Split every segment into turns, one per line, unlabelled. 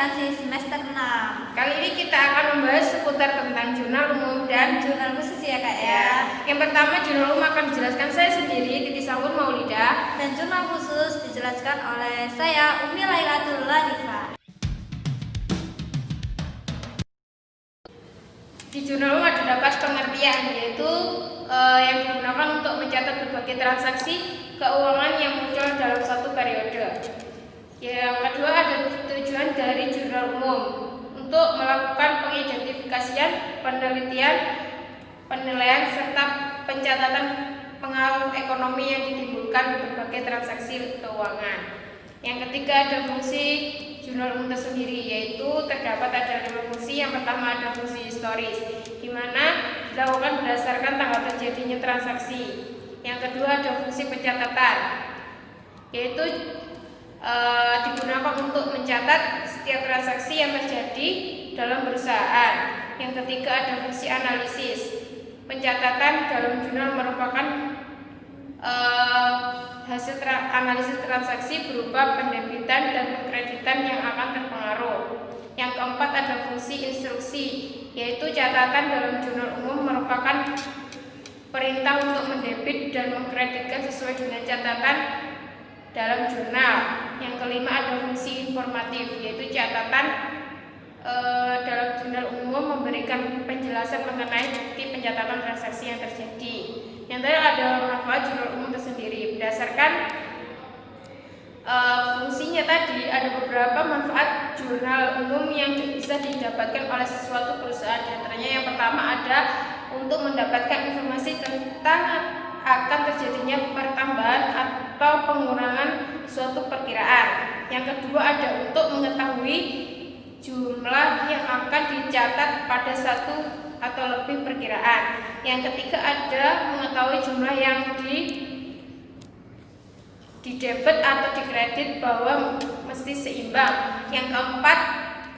Literasi semester 6.
Kali ini kita akan membahas seputar tentang jurnal umum dan
jurnal khusus ya Kak ya.
Yang pertama, jurnal umum akan dijelaskan saya sendiri, Titi Sanggun Maulida.
Dan jurnal khusus dijelaskan oleh saya, Umi Lailatul Latifa.
Di jurnal umum terdapat pengertian, yaitu yang digunakan untuk mencatat berbagai transaksi keuangan yang muncul dalam satu periode. Yang kedua, ada tujuan dari jurnal umum untuk melakukan pengidentifikasian, penelitian, penilaian, serta pencatatan pengaruh ekonomi yang ditimbulkan berbagai transaksi keuangan. Yang ketiga, ada fungsi jurnal umum tersendiri, yaitu terdapat ada 5 fungsi. Yang pertama ada fungsi historis, di mana dilakukan berdasarkan tanggal terjadinya transaksi. Yang kedua ada fungsi pencatatan, yaitu digunakan untuk mencatat setiap transaksi yang terjadi dalam perusahaan. Yang ketiga ada fungsi analisis. Pencatatan dalam jurnal merupakan hasil analisis transaksi berupa pendebitan dan pengkreditan yang akan terpengaruh. Yang keempat ada fungsi instruksi, yaitu catatan dalam jurnal umum merupakan perintah untuk mendebit dan mengkreditkan sesuai dengan catatan dalam jurnal. Yang kelima ada fungsi informatif, yaitu catatan dalam jurnal umum memberikan penjelasan mengenai bukti pencatatan transaksi yang terjadi. Yang terakhir ada manfaat jurnal umum tersendiri. Berdasarkan fungsinya tadi, ada beberapa manfaat jurnal umum yang bisa didapatkan oleh suatu perusahaan. Di antaranya yang pertama ada untuk mendapatkan informasi tentang akan terjadinya pertambahan atau pengurangan suatu perkiraan. Yang kedua ada untuk mengetahui jumlah yang akan dicatat pada satu atau lebih perkiraan. Yang ketiga ada mengetahui jumlah yang didebit atau dikredit bahwa mesti seimbang. Yang keempat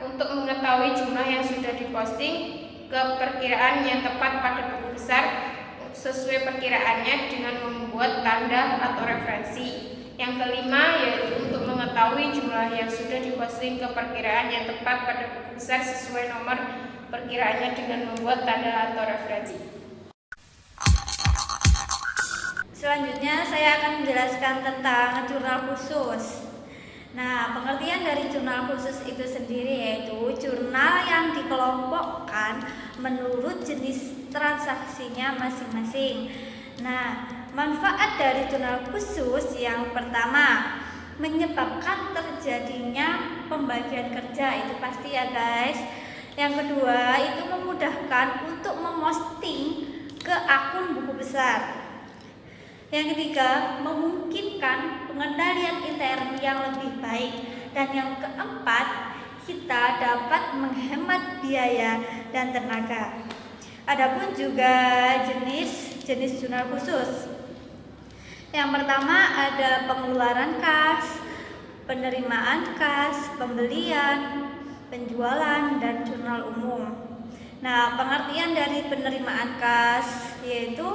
untuk mengetahui jumlah yang sudah diposting ke perkiraan yang tepat pada buku besar sesuai perkiraannya dengan membuat tanda atau referensi. Yang kelima yaitu untuk mengetahui jumlah yang sudah diposting ke perkiraan yang tepat pada buku besar sesuai nomor perkiraannya dengan membuat tanda atau referensi.
Selanjutnya saya akan menjelaskan tentang jurnal khusus. Nah, pengertian dari jurnal khusus itu sendiri yaitu jurnal yang dikelompokkan menurut jenis transaksinya masing-masing. Nah, manfaat dari jurnal khusus yang pertama, menyebabkan terjadinya pembagian kerja, itu pasti ya guys. Yang kedua, itu memudahkan untuk memposting ke akun buku besar. Yang ketiga, memungkinkan pengendalian intern yang lebih baik. Dan yang keempat, kita dapat menghemat biaya dan tenaga. Adapun juga jenis jurnal khusus. Yang pertama ada pengeluaran kas, penerimaan kas, pembelian, penjualan, dan jurnal umum. Nah, pengertian dari penerimaan kas yaitu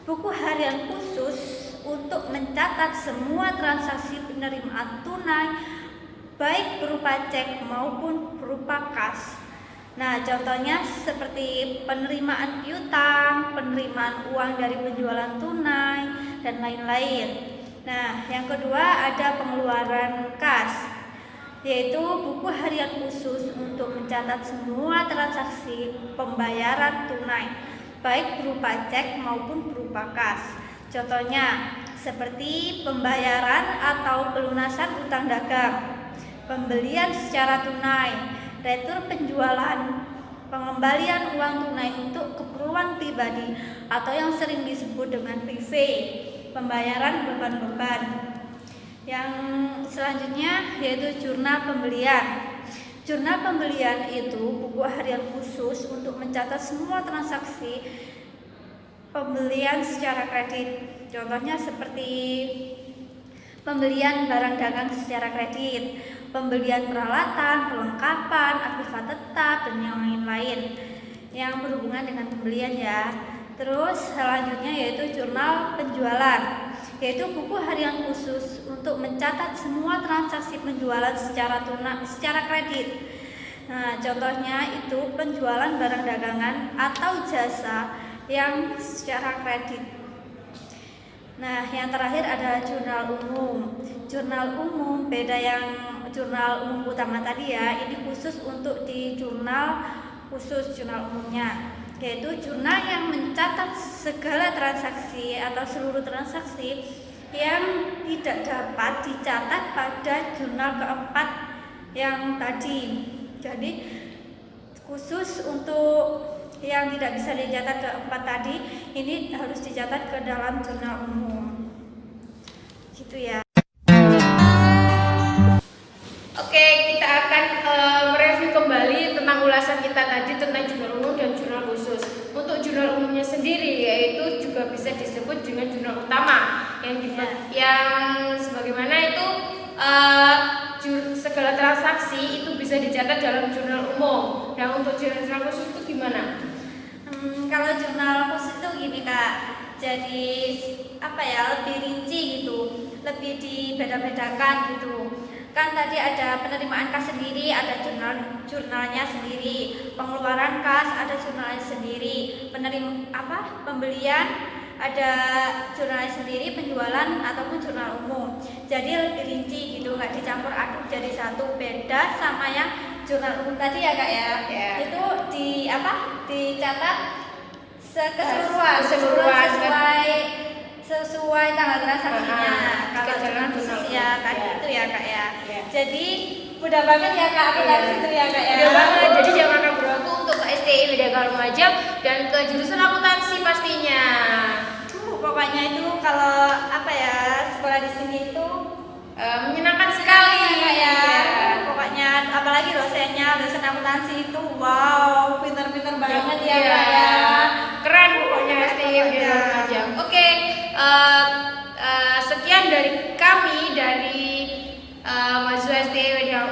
buku harian khusus untuk mencatat semua transaksi penerimaan tunai baik berupa cek maupun berupa kas. Nah, contohnya seperti penerimaan piutang, penerimaan uang dari penjualan tunai, dan lain-lain. Nah, yang kedua ada pengeluaran kas, yaitu buku harian khusus untuk mencatat semua transaksi pembayaran tunai baik berupa cek maupun berupa kas. Contohnya seperti pembayaran atau pelunasan utang dagang, pembelian secara tunai, retur penjualan, pengembalian uang tunai untuk keperluan pribadi atau yang sering disebut dengan PV, pembayaran beban-beban. Yang selanjutnya yaitu jurnal pembelian. Jurnal pembelian itu buku harian khusus untuk mencatat semua transaksi pembelian secara kredit. Contohnya seperti pembelian barang dagang secara kredit, pembelian peralatan, perlengkapan, aktiva tetap, dan yang lain-lain yang berhubungan dengan pembelian ya. Terus selanjutnya yaitu jurnal penjualan. yaitu buku harian khusus untuk mencatat semua transaksi penjualan secara kredit. Nah, contohnya itu penjualan barang dagangan atau jasa yang secara kredit. Nah, yang terakhir ada jurnal umum. Jurnal umum beda yang jurnal umum utama tadi ya, ini khusus untuk di jurnal khusus jurnal umumnya, yaitu jurnal yang mencatat segala transaksi atau seluruh transaksi yang tidak dapat dicatat pada jurnal keempat yang tadi. Jadi khusus untuk yang tidak bisa dicatat keempat tadi, ini harus dicatat ke dalam jurnal umum. Gitu ya.
Oke, kita akan mereview kembali tentang ulasan kita tadi tentang jurnal umum dan jurnal khusus. Untuk jurnal umumnya sendiri, yaitu juga bisa disebut dengan jurnal utama yang sebagaimana itu segala transaksi itu bisa dicatat dalam jurnal umum. Dan untuk jurnal khusus itu gimana?
Kalau jurnal khusus itu gini Kak, jadi lebih rinci gitu, lebih dibeda-bedakan gitu. Kan tadi ada penerimaan kas sendiri, ada jurnalnya sendiri, pengeluaran kas ada jurnalnya sendiri, pembelian ada jurnalnya sendiri, penjualan ataupun jurnal umum. Jadi lebih rinci gitu, nggak dicampur aduk jadi satu. Beda sama yang jurnal umum tadi ya Kak ya. Itu dicatat keseluruhan sesuai tanggal transaksinya. Kalau jurnal khusus ya tadi itu ya Kak ya. Jadi mudah banget ya Kak aplikasi itu ya Kak ya.
Mudah banget. Jadi jangan ragu ragu untuk ke STI Widya Lumajang dan ke jurusan akuntansi pastinya.
Pokoknya itu kalau sekolah di sini itu
menyenangkan sekali
ya Kak ya. Pokoknya apalagi dosen akuntansi itu wow, pintar-pintar banget ya Kak ya.
Keren pokoknya STI Widya Lumajang. Oke, sekian dari kami dari mahasiswa STI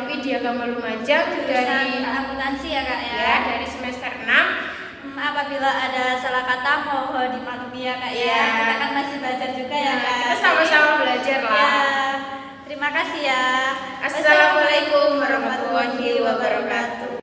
Widya Lumajang dari
akuntansi ya Kak ya.
Dari semester 6.
Apabila ada salah kata mohon dimaklumi ya Kak ya. Kita kan masih belajar juga ya Kak.
Kita sama-sama belajar lah.
Ya. Terima kasih ya.
Assalamualaikum warahmatullahi wabarakatuh.